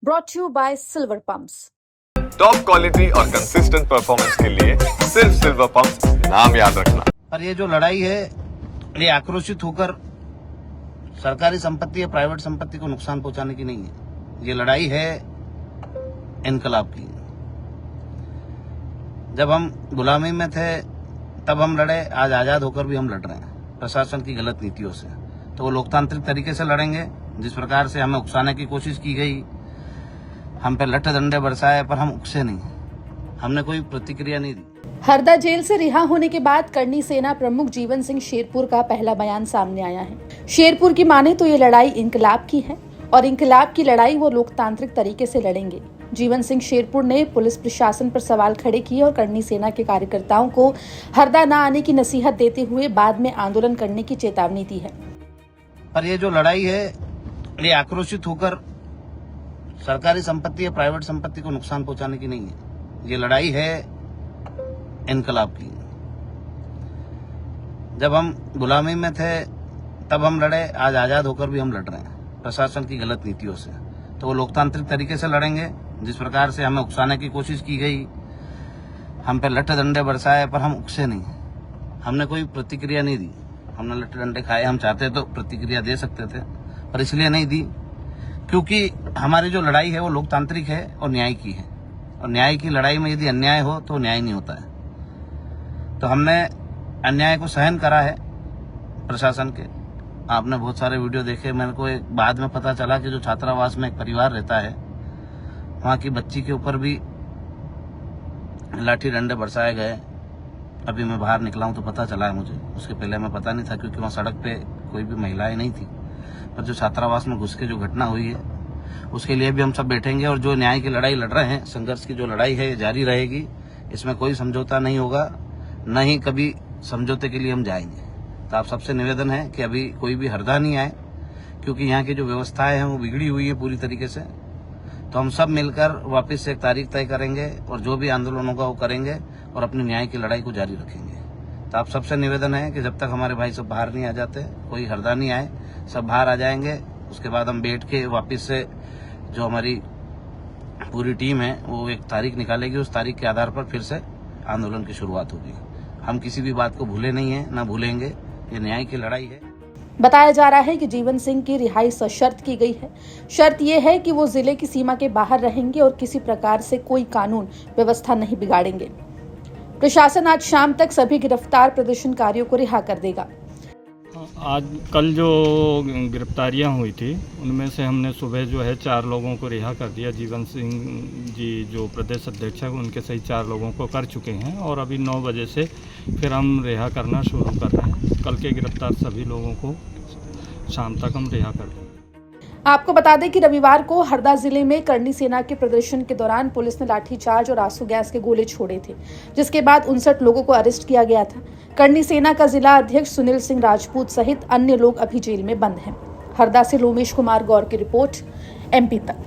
brought to you by Silver Pumps. Top quality और consistent performance के लिए सिर्फ सिल्वर पंप्स नाम याद रखना। पर ये जो लड़ाई है ये आक्रोशित होकर सरकारी संपत्ति या प्राइवेट संपत्ति को नुकसान पहुंचाने की नहीं है। ये लड़ाई है इनकलाब की। जब हम गुलामी में थे तब हम लड़े, आज आजाद होकर भी हम लड़ रहे हैं प्रशासन की गलत नीतियों से। तो वो लोकतांत्रिक तरीके से लड़ेंगे। जिस प्रकार से हमें उकसाने की कोशिश की गई, हम पे लठ डंडे बरसाए, पर हम उकसे नहीं, हमने कोई प्रतिक्रिया नहीं दी। हरदा जेल से रिहा होने के बाद करनी सेना प्रमुख जीवन सिंह शेरपुर का पहला बयान सामने आया है। शेरपुर की माने तो ये लड़ाई इंकलाब की है और इंकलाब की लड़ाई वो लोकतांत्रिक तरीके से लड़ेंगे। जीवन सिंह शेरपुर ने पुलिस प्रशासन पर सवाल खड़े किए और करनी सेना के कार्यकर्ताओं को हरदा न आने की नसीहत देते हुए बाद में आंदोलन करने की चेतावनी दी है। पर ये जो लड़ाई है ये आक्रोशित होकर सरकारी संपत्ति या प्राइवेट संपत्ति को नुकसान पहुंचाने की नहीं है। ये लड़ाई है इनकलाब की। जब हम गुलामी में थे तब हम लड़े, आज आजाद होकर भी हम लड़ रहे हैं प्रशासन की गलत नीतियों से। तो वो लोकतांत्रिक तरीके से लड़ेंगे। जिस प्रकार से हमें उकसाने की कोशिश की गई, हम पे लठ डंडे बरसाए, पर हम उकसे नहीं, हमने कोई प्रतिक्रिया नहीं दी। हमने लठ डंडे खाए, हम चाहते तो प्रतिक्रिया दे सकते थे, पर इसलिए नहीं दी क्योंकि हमारी जो लड़ाई है वो लोकतांत्रिक है और न्याय की है। और न्याय की लड़ाई में यदि अन्याय हो तो न्याय नहीं होता है। तो हमने अन्याय को सहन करा है प्रशासन के। आपने बहुत सारे वीडियो देखे। मेरे को एक बाद में पता चला कि जो छात्रावास में एक परिवार रहता है, वहाँ की बच्ची के ऊपर भी लाठी डंडे बरसाए गए। अभी मैं बाहर निकला हूँ तो पता चला है मुझे, उसके पहले मैं पता नहीं था क्योंकि वहाँ सड़क पे कोई भी महिलाएं नहीं थी। पर जो छात्रावास में घुस के जो घटना हुई है उसके लिए भी हम सब बैठेंगे और जो न्याय की लड़ाई लड़ रहे हैं, संघर्ष की जो लड़ाई है ये जारी रहेगी। इसमें कोई समझौता नहीं होगा, न ही कभी समझौते के लिए हम जाएंगे। तो आप सबसे निवेदन है कि अभी कोई भी हरदा नहीं आए क्योंकि यहाँ की जो व्यवस्थाएं हैं वो बिगड़ी हुई है पूरी तरीके से। तो हम सब मिलकर वापस से एक तारीख तय करेंगे और जो भी आंदोलन होगा वो करेंगे और अपनी न्याय की लड़ाई को जारी रखेंगे। तो आप सबसे निवेदन है कि जब तक हमारे भाई सब बाहर नहीं आ जाते, कोई हरदा नहीं आए, सब बाहर आ जाएंगे। उसके बाद हम बैठ के वापस से जो हमारी पूरी टीम है वो एक तारीख निकालेगी। उस तारीख के आधार पर फिर से आंदोलन की शुरुआत होगी। हम किसी भी बात को भूले नहीं है, ना भूलेंगे। ये न्याय की लड़ाई है। बताया जा रहा है कि जीवन सिंह की रिहाई सशर्त की गई है। शर्त यह है कि वो जिले की सीमा के बाहर रहेंगे और किसी प्रकार से कोई कानून व्यवस्था नहीं बिगाड़ेंगे। प्रशासन आज शाम तक सभी गिरफ्तार प्रदर्शनकारियों को रिहा कर देगा। आज कल जो गिरफ्तारियां हुई थी उनमें से हमने सुबह जो है 4 लोगों को रिहा कर दिया। जीवन सिंह जी जो प्रदेश अध्यक्ष है उनके सहित 4 लोगों को कर चुके हैं और अभी 9 बजे से फिर हम रिहा करना शुरू कर रहे हैं। कल के गिरफ्तार सभी लोगों को शाम तक हम रिहा कर देंगे। आपको बता दें कि रविवार को हरदा जिले में करनी सेना के प्रदर्शन के दौरान पुलिस ने लाठीचार्ज और आंसू गैस के गोले छोड़े थे, जिसके बाद 59 लोगों को अरेस्ट किया गया था। करनी सेना का जिला अध्यक्ष सुनील सिंह राजपूत सहित अन्य लोग अभी जेल में बंद हैं। हरदा से लोमेश कुमार गौर की रिपोर्ट, MP तक।